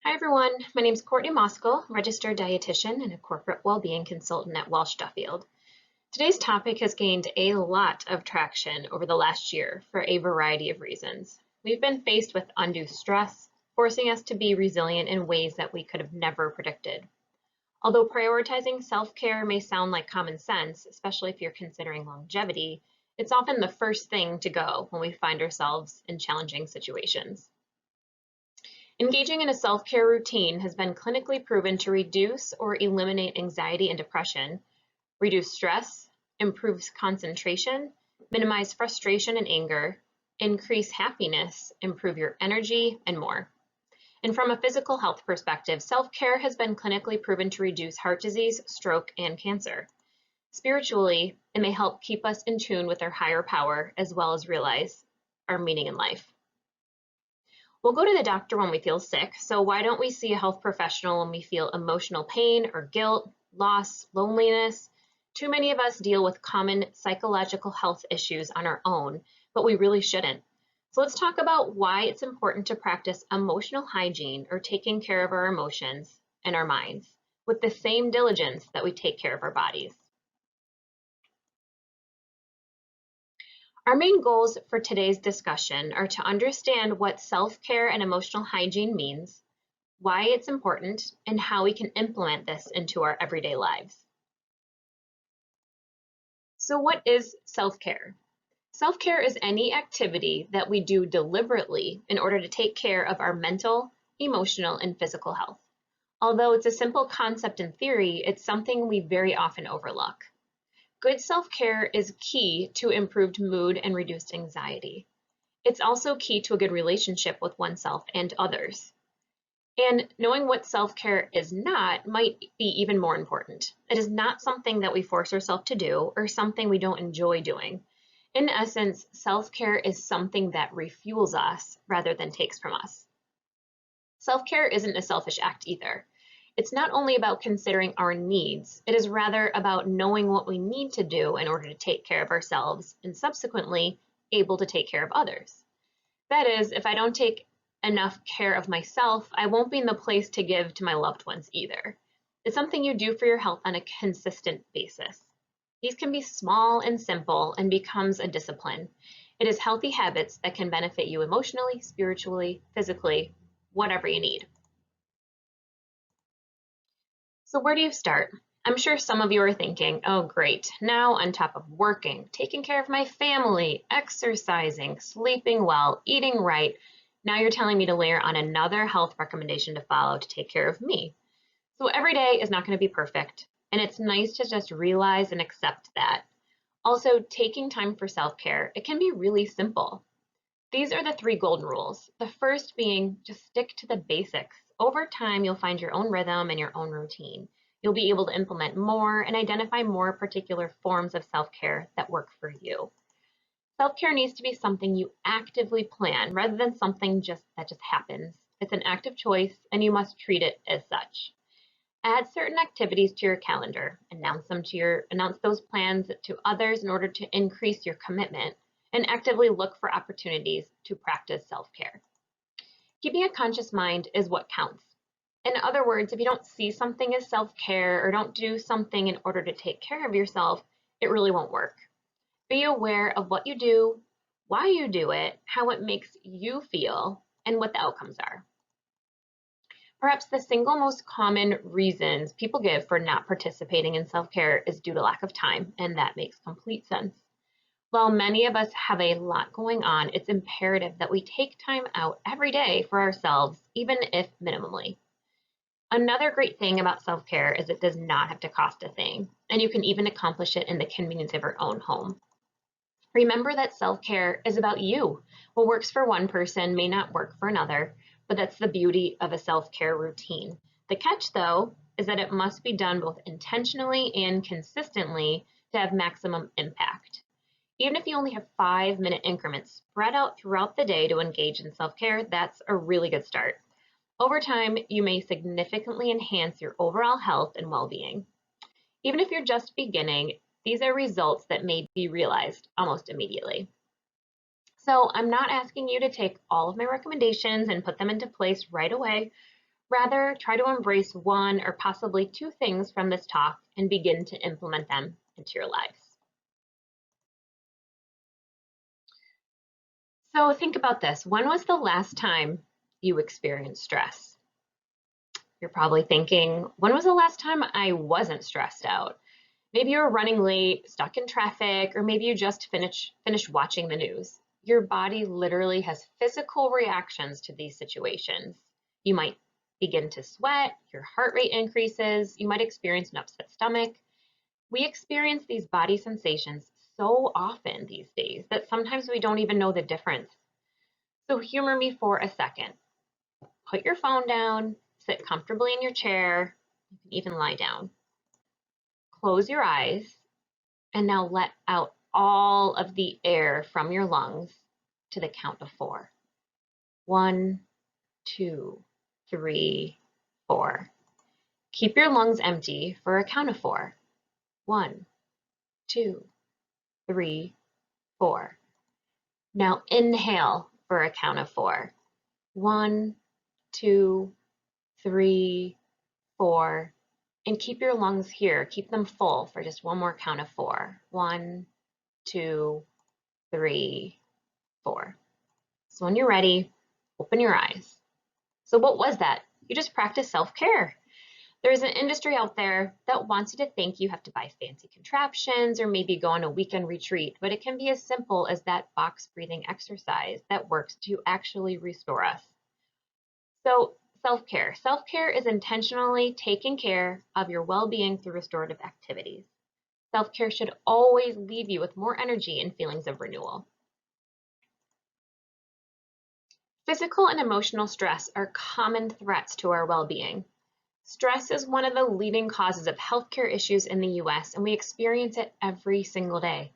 Hi everyone, my name is Courtney Moskal, registered dietitian and a corporate well-being consultant at Welsh Duffield. Today's topic has gained a lot of traction over the last year for a variety of reasons. We've been faced with undue stress, forcing us to be resilient in ways that we could have never predicted. Although prioritizing self-care may sound like common sense, especially if you're considering longevity, it's often the first thing to go when we find ourselves in challenging situations. Engaging in a self-care routine has been clinically proven to reduce or eliminate anxiety and depression, reduce stress, improves concentration, minimize frustration and anger, increase happiness, improve your energy, and more. And from a physical health perspective, self-care has been clinically proven to reduce heart disease, stroke, and cancer. Spiritually, it may help keep us in tune with our higher power as well as realize our meaning in life. We'll go to the doctor when we feel sick, so why don't we see a health professional when we feel emotional pain or guilt, loss, loneliness? Too many of us deal with common psychological health issues on our own, but we really shouldn't. So let's talk about why it's important to practice emotional hygiene or taking care of our emotions and our minds with the same diligence that we take care of our bodies. Our main goals for today's discussion are to understand what self-care and emotional hygiene means, why it's important, and how we can implement this into our everyday lives. So what is self-care? Self-care is any activity that we do deliberately in order to take care of our mental, emotional, and physical health. Although it's a simple concept in theory, it's something we very often overlook. Good self-care is key to improved mood and reduced anxiety. It's also key to a good relationship with oneself and others. And knowing what self-care is not might be even more important. It is not something that we force ourselves to do or something we don't enjoy doing. In essence, self-care is something that refuels us rather than takes from us. Self-care isn't a selfish act either. It's not only about considering our needs, it is rather about knowing what we need to do in order to take care of ourselves and subsequently able to take care of others. That is, if I don't take enough care of myself, I won't be in the place to give to my loved ones either. It's something you do for your health on a consistent basis. These can be small and simple and becomes a discipline. It is healthy habits that can benefit you emotionally, spiritually, physically, whatever you need. So where do you start? I'm sure some of you are thinking, oh great, now on top of working, taking care of my family, exercising, sleeping well, eating right, now you're telling me to layer on another health recommendation to follow to take care of me. So every day is not going to be perfect, and it's nice to just realize and accept that. Also, taking time for self-care, it can be really simple. These are the 3 golden rules. The first being just stick to the basics. Over time, you'll find your own rhythm and your own routine. You'll be able to implement more and identify more particular forms of self-care that work for you. Self-care needs to be something you actively plan rather than something that just happens. It's an active choice and you must treat it as such. Add certain activities to your calendar. Announce those plans to others in order to increase your commitment, and actively look for opportunities to practice self-care. Keeping a conscious mind is what counts. In other words, if you don't see something as self-care or don't do something in order to take care of yourself, it really won't work. Be aware of what you do, why you do it, how it makes you feel, and what the outcomes are. Perhaps the single most common reasons people give for not participating in self-care is due to lack of time, and that makes complete sense. While many of us have a lot going on, it's imperative that we take time out every day for ourselves, even if minimally. Another great thing about self-care is it does not have to cost a thing, and you can even accomplish it in the convenience of your own home. Remember that self-care is about you. What works for one person may not work for another, but that's the beauty of a self-care routine. The catch, though, is that it must be done both intentionally and consistently to have maximum impact. Even if you only have 5-minute increments spread out throughout the day to engage in self-care, that's a really good start. Over time, you may significantly enhance your overall health and well-being. Even if you're just beginning, these are results that may be realized almost immediately. So I'm not asking you to take all of my recommendations and put them into place right away. Rather, try to embrace one or possibly two things from this talk and begin to implement them into your lives. So think about this. When was the last time you experienced stress? You're probably thinking, when was the last time I wasn't stressed out? Maybe you were running late, stuck in traffic, or maybe you just finished watching the news. Your body literally has physical reactions to these situations. You might begin to sweat, your heart rate increases, you might experience an upset stomach. We experience these body sensations so often these days that sometimes we don't even know the difference. So humor me for a second. Put your phone down, sit comfortably in your chair, you can even lie down. Close your eyes, and now let out all of the air from your lungs to the count of 4. 1, 2, 3, 4. Keep your lungs empty for a count of 4. 1, 2, 3, 4. Now inhale for a count of 4. 1, 2, 3, 4. And keep your lungs here. Keep them full for just one more count of 4. 1, 2, 3, 4. So when you're ready, open your eyes. So what was that? You just practiced self-care. There's an industry out there that wants you to think you have to buy fancy contraptions or maybe go on a weekend retreat, but it can be as simple as that box breathing exercise that works to actually restore us. So self-care. Self-care is intentionally taking care of your well-being through restorative activities. Self-care should always leave you with more energy and feelings of renewal. Physical and emotional stress are common threats to our well-being. Stress is one of the leading causes of healthcare issues in the US, and we experience it every single day.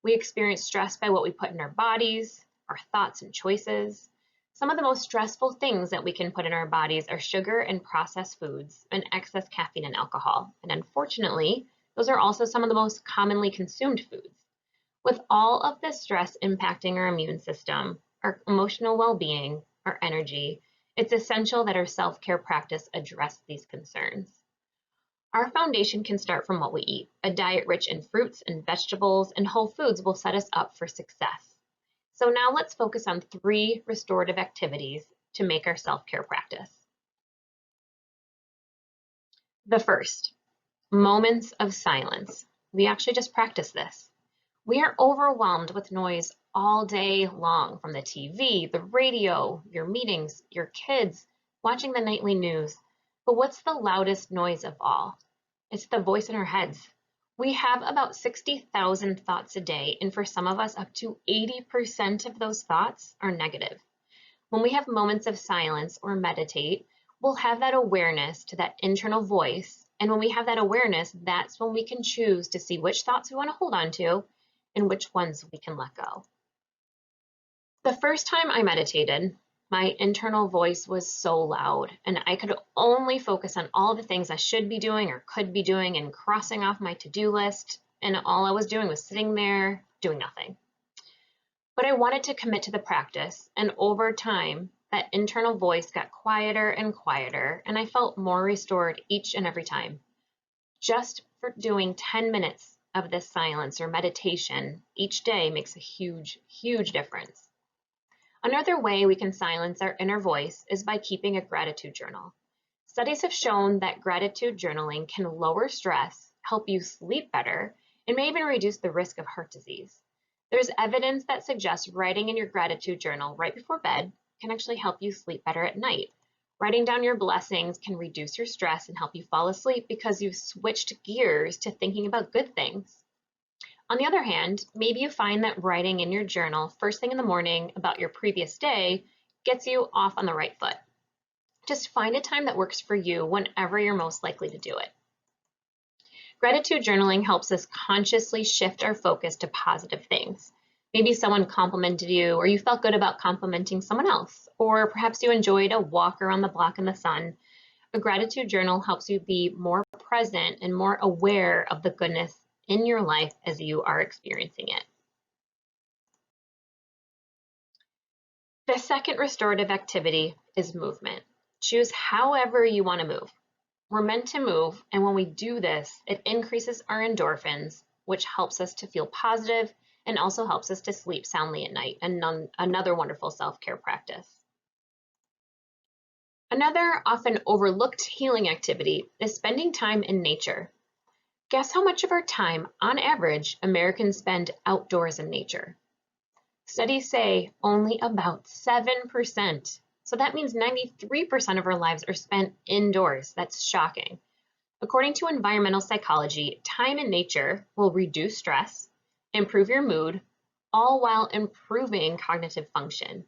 We experience stress by what we put in our bodies, our thoughts and choices. Some of the most stressful things that we can put in our bodies are sugar and processed foods and excess caffeine and alcohol. And unfortunately, those are also some of the most commonly consumed foods. With all of this stress impacting our immune system, our emotional well-being, our energy, it's essential that our self-care practice address these concerns. Our foundation can start from what we eat. A diet rich in fruits and vegetables and whole foods will set us up for success. So now let's focus on 3 restorative activities to make our self-care practice. The first, moments of silence. We actually just practiced this. We are overwhelmed with noise all day long, from the TV, the radio, your meetings, your kids, watching the nightly news. But what's the loudest noise of all? It's the voice in our heads. We have about 60,000 thoughts a day, and for some of us, up to 80% of those thoughts are negative. When we have moments of silence or meditate, we'll have that awareness to that internal voice. And when we have that awareness, that's when we can choose to see which thoughts we want to hold on to and which ones we can let go. The first time I meditated, my internal voice was so loud, and I could only focus on all the things I should be doing or could be doing and crossing off my to-do list, and all I was doing was sitting there doing nothing. But I wanted to commit to the practice, and over time, that internal voice got quieter and quieter, and I felt more restored each and every time. Just for doing 10 minutes of this silence or meditation each day makes a huge, huge difference. Another way we can silence our inner voice is by keeping a gratitude journal. Studies have shown that gratitude journaling can lower stress, help you sleep better, and may even reduce the risk of heart disease. There's evidence that suggests writing in your gratitude journal right before bed can actually help you sleep better at night. Writing down your blessings can reduce your stress and help you fall asleep because you've switched gears to thinking about good things. On the other hand, maybe you find that writing in your journal first thing in the morning about your previous day gets you off on the right foot. Just find a time that works for you whenever you're most likely to do it. Gratitude journaling helps us consciously shift our focus to positive things. Maybe someone complimented you, or you felt good about complimenting someone else, or perhaps you enjoyed a walk around the block in the sun. A gratitude journal helps you be more present and more aware of the goodness in your life as you are experiencing it. The second restorative activity is movement. Choose however you want to move. We're meant to move, and when we do this, it increases our endorphins, which helps us to feel positive and also helps us to sleep soundly at night, and another wonderful self-care practice. Another often overlooked healing activity is spending time in nature. Guess how much of our time, on average, Americans spend outdoors in nature? Studies say only about 7%. So that means 93% of our lives are spent indoors. That's shocking. According to environmental psychology, time in nature will reduce stress, improve your mood, all while improving cognitive function.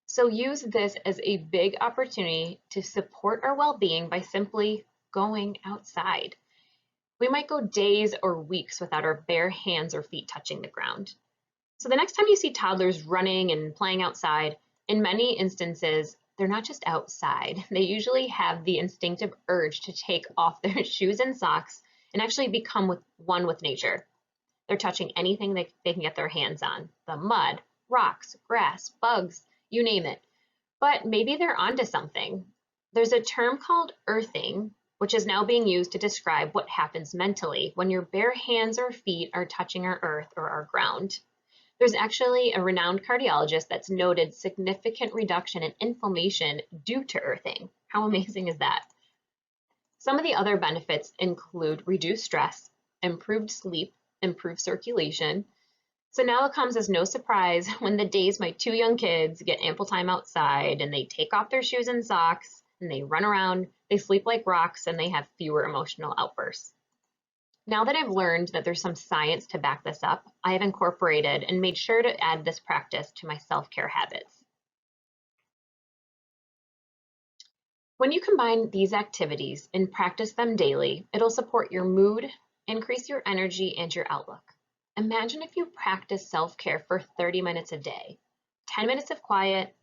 So use this as a big opportunity to support our well-being by simply going outside. We might go days or weeks without our bare hands or feet touching the ground. So the next time you see toddlers running and playing outside, in many instances, they're not just outside. They usually have the instinctive urge to take off their shoes and socks and actually become one with nature. They're touching anything they can get their hands on, the mud, rocks, grass, bugs, you name it. But maybe they're onto something. There's a term called earthing, which is now being used to describe what happens mentally when your bare hands or feet are touching our earth or our ground. There's actually a renowned cardiologist that's noted significant reduction in inflammation due to earthing. How amazing is that? Some of the other benefits include reduced stress, improved sleep, improved circulation. So now it comes as no surprise when the days my two young kids get ample time outside and they take off their shoes and socks and they run around, they sleep like rocks, and they have fewer emotional outbursts. Now that I've learned that there's some science to back this up, I have incorporated and made sure to add this practice to my self-care habits. When you combine these activities and practice them daily, it'll support your mood, increase your energy, and your outlook. Imagine if you practice self-care for 30 minutes a day, 10 minutes of quiet,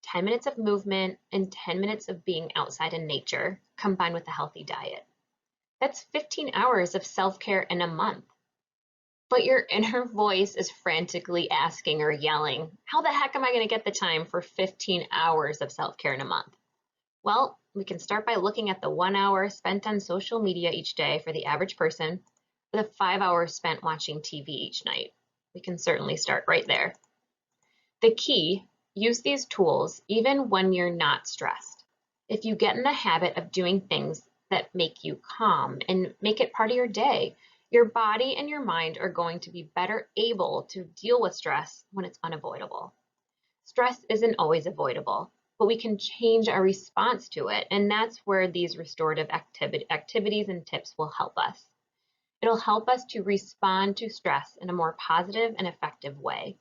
10 minutes of movement, and 10 minutes of being outside in nature, combined with a healthy diet. That's 15 hours of self-care in a month. But your inner voice is frantically asking or yelling, how the heck am I going to get the time for 15 hours of self-care in a month? Well, we can start by looking at the 1 hour spent on social media each day for the average person, or the 5 hours spent watching TV each night. We can certainly start right there. The key, use these tools even when you're not stressed. If you get in the habit of doing things that make you calm and make it part of your day, your body and your mind are going to be better able to deal with stress when it's unavoidable. Stress isn't always avoidable, but we can change our response to it, and that's where these restorative activities and tips will help us. It'll help us to respond to stress in a more positive and effective way.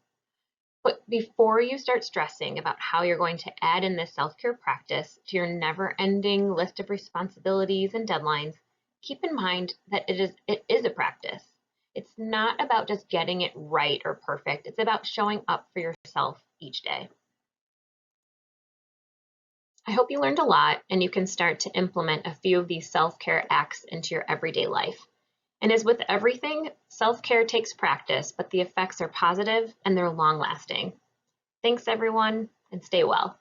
But before you start stressing about how you're going to add in this self-care practice to your never-ending list of responsibilities and deadlines, keep in mind that it is a practice. It's not about just getting it right or perfect. It's about showing up for yourself each day. I hope you learned a lot and you can start to implement a few of these self-care acts into your everyday life. And as with everything, self-care takes practice, but the effects are positive and they're long-lasting. Thanks, everyone, and stay well.